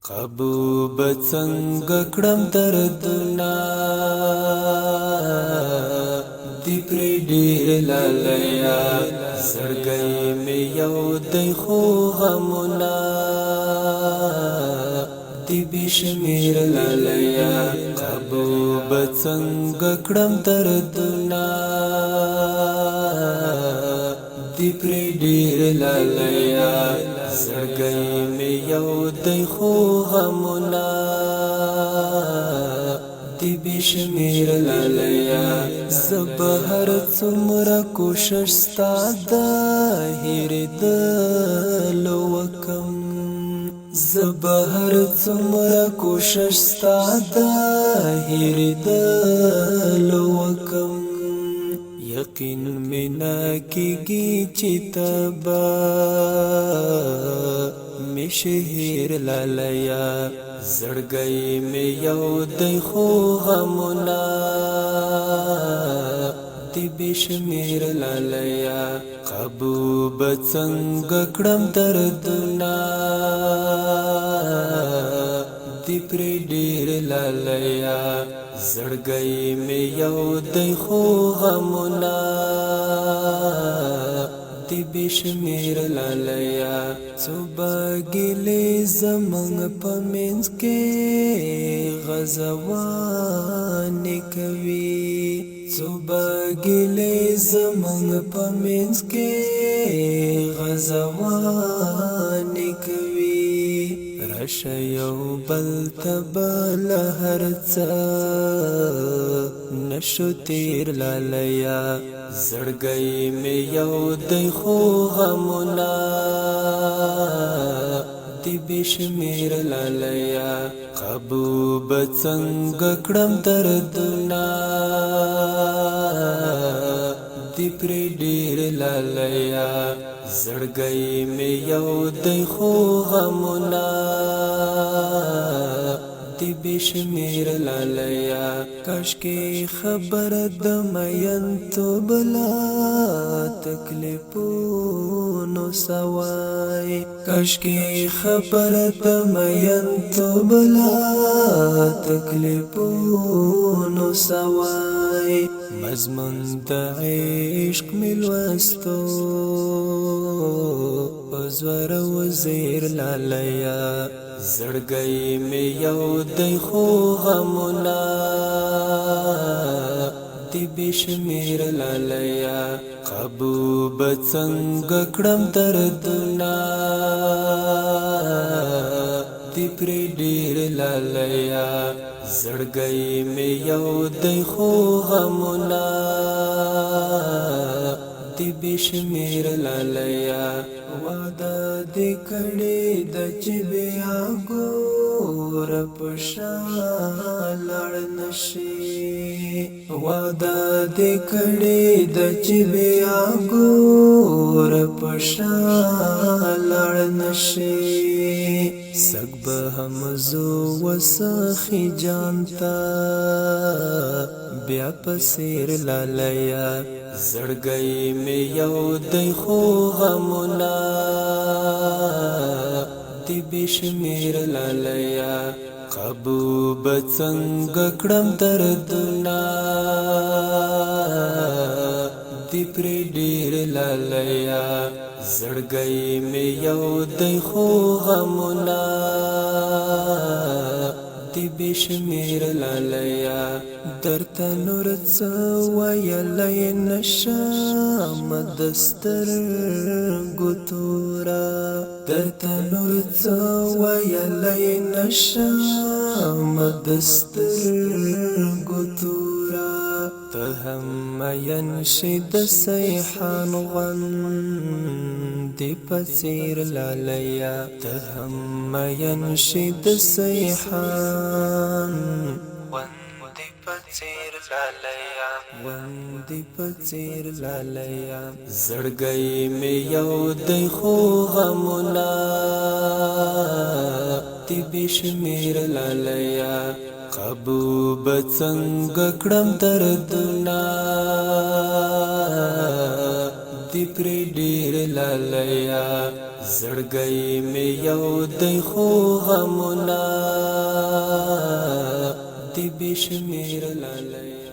قبو بڅنګ کړم دردنا دی پر ډیر لالیا زړګي مې یو دی خو غمنا دی بشمیر لالیا قبو بڅنګ کړم دردنا دی پر ډیر لالیا زړګي مې یو دی خو غمنا دی بشمیر لالیا زبهر څومره کوشش ستا د هېرېدلو وکم زبهر څومره کوشش ستا د هېرېدلو وکم یقین منا کیږي چې تبا می شهیر لالیا زړګي می یو دی خو غمنا دی بشمیر لالیا قبو بڅنګ کړم دردنا دی پر ډیر لالیا زړګي می یو دی خو غمنا دی بشمیر لالیا صبحګلې زمنګ پمنځ کې غزوان کوي صبحګلې زمنګ پمنځ کې غزوان کوي رشه یو بل تبل هرڅه نشو تیر لالیا زړګي مې یو دی خو غمنا دی بشمیر لالیا قبو بڅنګ کړم دردنا دی پر ډیر لالیا زړګي مې یو دی خو غمنا دی بشمیر لالیا کاشکې خبر د مین تو بلا تکلیفونو سوای کاشکې خبر د مین تو بلا تکلیفونو سوای مضمون د عشق ملوستو پزور وزیر لالیا زړګي مې یو دی خو غمنا دی بشمیر لالیا قبو بڅنګ کړم دردنا دی پر ډیر لالیا زړګي مې یو دی خو غمنا دی بشمیر لالیا وعده دې کړې د چې بیا ګور پشا لړ نشي وعده دې کړې د چې بیا ګور پشا لړ نشي سګ به هم زو وسخي جانتا بیا پسیر لالیا زړګي مې یو دی خو غمنا دی بشمیر لالیا قبو بڅنګ کړم دردنا دی پر ډیر لالیا زړګي مې یو دی خو غمنا دی بشمیر لالیا درته نور څه ویلی نشم دستر ګتورا درته نور څه ویلی نشم دستر ګتورا ته هم مین شي د سیحان غوندې په څېر لالیا ته هم مین شي د سیحان غوندې په څېر لالیا غوندې په څېر لالیا زړګي مې یو دی خو غمنا دی بشمیر لالیا قبو بڅنګ کړم دردنا دی پر ډیر لالیا زړګي مې یو دی خو غمونه دی بشمیر لالیا